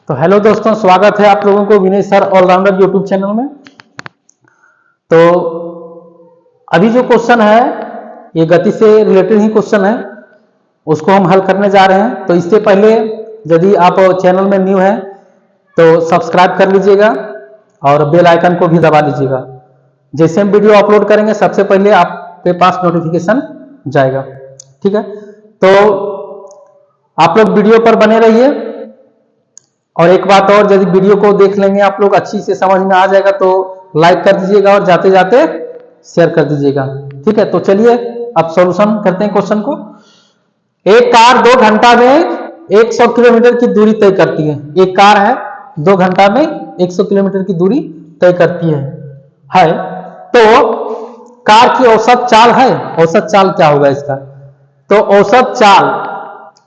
तो हेलो दोस्तों, स्वागत है आप लोगों को विनय सर ऑलराउंडर यूट्यूब चैनल में। तो अभी जो क्वेश्चन है ये गति से रिलेटेड ही क्वेश्चन है, उसको हम हल करने जा रहे हैं। तो इससे पहले यदि आप चैनल में न्यू हैं तो सब्सक्राइब कर लीजिएगा और बेल आइकन को भी दबा दीजिएगा। जैसे हम वीडियो अपलोड करेंगे सबसे पहले आपके पास नोटिफिकेशन जाएगा। ठीक है, तो आप लोग वीडियो पर बने रहिए। और एक बात और, यदि वीडियो को देख लेंगे आप लोग, अच्छी से समझ में आ जाएगा तो लाइक कर दीजिएगा और जाते जाते शेयर कर दीजिएगा। ठीक है, तो चलिए अब सॉल्यूशन करते हैं क्वेश्चन को। एक कार 2 घंटा में 100 किलोमीटर की दूरी तय करती है। एक कार है 2 घंटा में 100 किलोमीटर की दूरी तय करती है। तो कार की औसत चाल है। औसत चाल क्या होगा इसका? तो औसत चाल,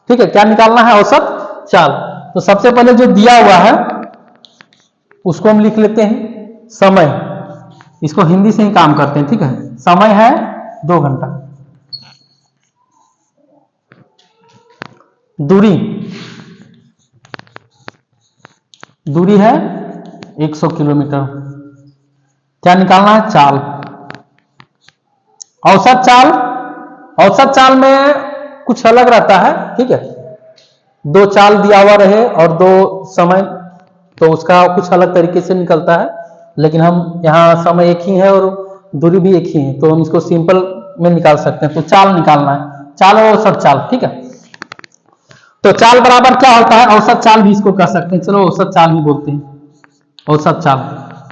ठीक है, क्या निकालना है? औसत चाल। तो सबसे पहले जो दिया हुआ है उसको हम लिख लेते हैं समय। इसको हिंदी से ही काम करते हैं। ठीक है, समय है 2 घंटा, दूरी है 100 किलोमीटर। क्या निकालना है? चाल। औसत चाल, औसत चाल में कुछ अलग रहता है। ठीक है, 2 चाल दिया हुआ रहे और 2 समय, तो उसका कुछ अलग तरीके से निकलता है। लेकिन हम यहाँ समय एक ही है और दूरी भी एक ही है, तो हम इसको सिंपल में निकाल सकते हैं। तो चाल निकालना है, चाल और औसत चाल। ठीक है, तो चाल बराबर क्या होता है? औसत चाल भी इसको कह सकते हैं। चलो औसत चाल ही बोलते हैं, औसत चाल।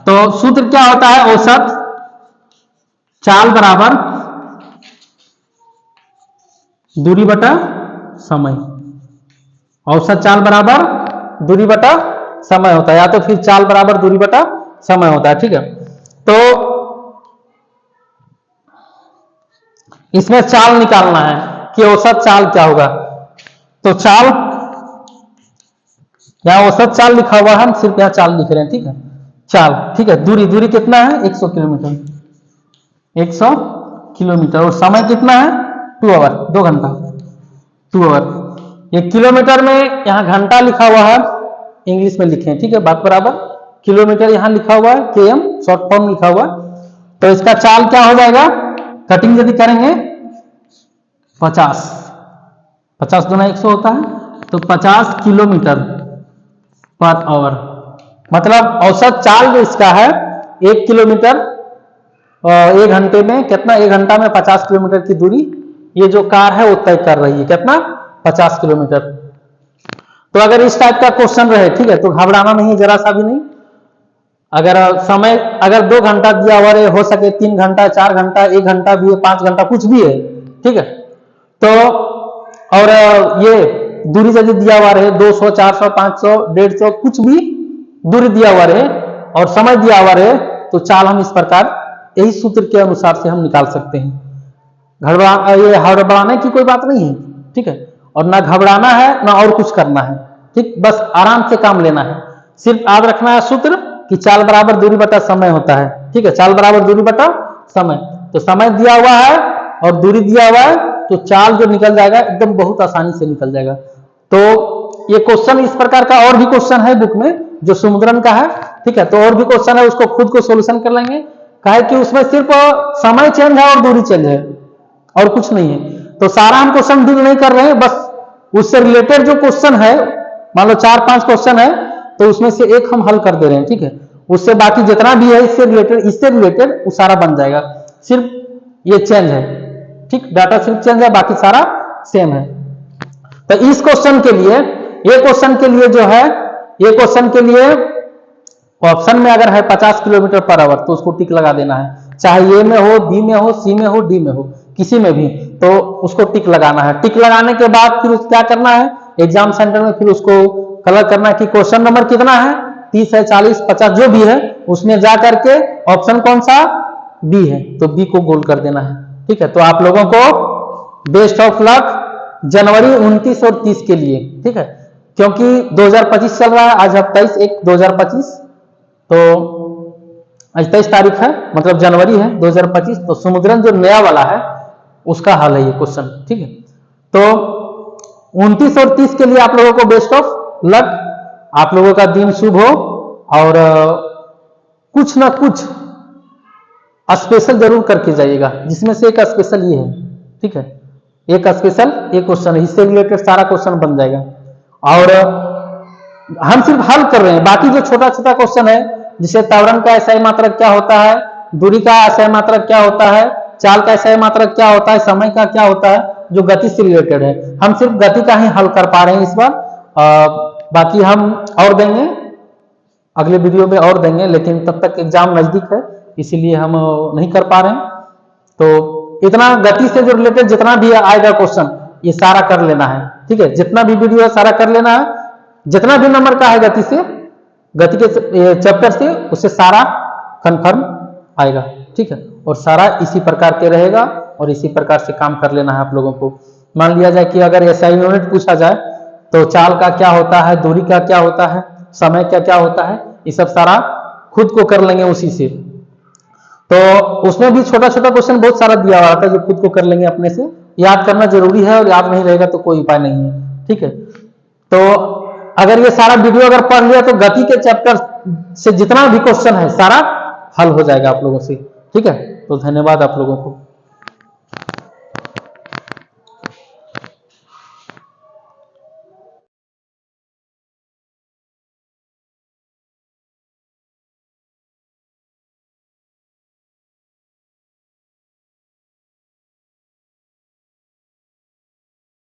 तो सूत्र क्या होता है? औसत चाल बराबर दूरी बटा समय। औसत चाल बराबर दूरी बटा समय होता है, या तो फिर चाल बराबर दूरी बटा समय होता है। ठीक है, तो इसमें चाल निकालना है कि औसत चाल क्या होगा। तो चाल, यहां औसत चाल लिखा हुआ है, हम सिर्फ यहां चाल लिख रहे हैं। ठीक है, चाल। ठीक है, दूरी, दूरी कितना है? 100 किलोमीटर, 100 किलोमीटर। और समय कितना है? 2 आवर, 2 घंटा, 2 आवर। ये किलोमीटर में यहां घंटा लिखा हुआ है, इंग्लिश में लिखे हैं। ठीक है, बात बराबर। किलोमीटर यहां लिखा हुआ है, केएम शॉर्ट फॉर्म लिखा हुआ है। तो इसका चाल क्या हो जाएगा? कटिंग यदि करेंगे 50, 50 गुना 100 होता है, तो 50 किलोमीटर पर आवर। मतलब औसत चाल जो इसका है 1 किलोमीटर 1 घंटे में कितना? 1 घंटा में 50 किलोमीटर की दूरी ये जो कार है वो तय कर रही है। कितना? 50 किलोमीटर। तो अगर इस टाइप का क्वेश्चन रहे, ठीक है, तो घबराना नहीं, जरा सा भी नहीं। अगर समय, अगर 2 घंटा दिया हुआ रहे, हो सके 3 घंटा, 4 घंटा, 1 घंटा भी है, 5 घंटा, कुछ भी है। ठीक है, तो और ये दूरी यदि दिया हुआ रहे 200, 400, 500, 150, कुछ भी दूरी दिया हुआ रहे और समय दिया हुआ रहे, तो चाल हम इस प्रकार यही सूत्र के अनुसार से हम निकाल सकते हैं। ये हड़बड़ाने की कोई बात नहीं है। ठीक है, और ना घबराना है ना और कुछ करना है। ठीक, बस आराम से काम लेना है। सिर्फ याद रखना है सूत्र कि चाल बराबर दूरी बटा समय होता है। ठीक है, चाल बराबर दूरी बटा समय। तो समय दिया हुआ है और दूरी दिया हुआ है, तो चाल जो निकल जाएगा एकदम बहुत आसानी से निकल जाएगा। तो ये क्वेश्चन इस प्रकार का और भी क्वेश्चन है बुक में जो समुद्रन का है। ठीक है, तो और भी क्वेश्चन है, उसको खुद को सोल्यूशन कर लेंगे। कहे कि उसमें सिर्फ समय चेंज है और दूरी चेंज है और कुछ नहीं है। तो सारा हम क्वेश्चन डील नहीं कर रहे हैं, बस उससे रिलेटेड जो क्वेश्चन है, मान लो 4-5 क्वेश्चन है, तो उसमें से एक हम हल कर दे रहे हैं। ठीक है, उससे बाकी जितना भी है इससे रिलेटेड वो सारा बन जाएगा। सिर्फ ये चेंज है। ठीक, डाटा सिर्फ चेंज है, बाकी सारा सेम है। तो इस क्वेश्चन के लिए, ये क्वेश्चन के लिए जो है, ये क्वेश्चन के लिए ऑप्शन में अगर है 50 किलोमीटर पर आवर, तो उसको टिक लगा देना है। चाहे ए में हो, बी में हो, सी में हो, डी में हो, किसी में भी, तो उसको टिक लगाना है। टिक लगाने के बाद फिर क्या करना है? एग्जाम सेंटर में फिर उसको कलर करना है कि क्वेश्चन नंबर कितना है, 30 है, 40, 50 जो भी है, उसमें जा करके ऑप्शन कौन सा? बी है, तो बी को गोल कर देना है। ठीक है, तो आप लोगों को बेस्ट ऑफ लक जनवरी 29 और 30 के लिए। ठीक है, क्योंकि 2025 चल रहा है, आज है 23/1/2025, तो आज 23 तारीख है, मतलब जनवरी है 2025। तो समुद्रन जो नया वाला है उसका हल है ये क्वेश्चन। ठीक है, तो 29 और 30 के लिए आप लोगों को बेस्ट ऑफ लक। आप लोगों का दिन शुभ हो और कुछ ना कुछ स्पेशल जरूर करके जाइएगा, जिसमें से एक स्पेशल ये है, ठीक है, एक स्पेशल एक क्वेश्चन है, इससे रिलेटेड सारा क्वेश्चन बन जाएगा। और हम सिर्फ हल कर रहे हैं, बाकी जो छोटा छोटा क्वेश्चन है, जिसे त्वरण का एसआई मात्रक क्या होता है, दूरी का एसआई मात्रक क्या होता है, चाल का एसआई मात्रक क्या होता है, समय का क्या होता है, जो गति से रिलेटेड है, हम सिर्फ गति का ही हल कर पा रहे हैं इस बार। बाकी हम और देंगे अगले वीडियो में और देंगे, लेकिन तब तक एग्जाम नजदीक है इसीलिए हम नहीं कर पा रहे हैं। तो इतना गति से जो रिलेटेड जितना भी आएगा क्वेश्चन ये सारा कर लेना है, ठीक है, जितना भी वीडियो है सारा कर लेना है, जितना भी नंबर का है गति से, गति के चैप्टर से, उससे सारा कंफर्म आएगा, ठीक है, और सारा इसी प्रकार के रहेगा और इसी प्रकार से काम कर लेना है आप लोगों को। मान लिया जाए कि अगर एसआई यूनिट पूछा जाए तो चाल का क्या होता है, दूरी का क्या होता है, समय का क्या होता है, ये सब सारा खुद को कर लेंगे उसी से। तो उसमें भी छोटा छोटा क्वेश्चन बहुत सारा दिया हुआ था जो खुद को कर लेंगे अपने से, याद करना जरूरी है, और याद नहीं रहेगा तो कोई उपाय नहीं है, ठीक है। तो अगर ये सारा वीडियो अगर पढ़ लिया तो गति के चैप्टर से जितना भी क्वेश्चन है सारा हल हो जाएगा आप लोगों से, ठीक है। तो धन्यवाद आप लोगों को।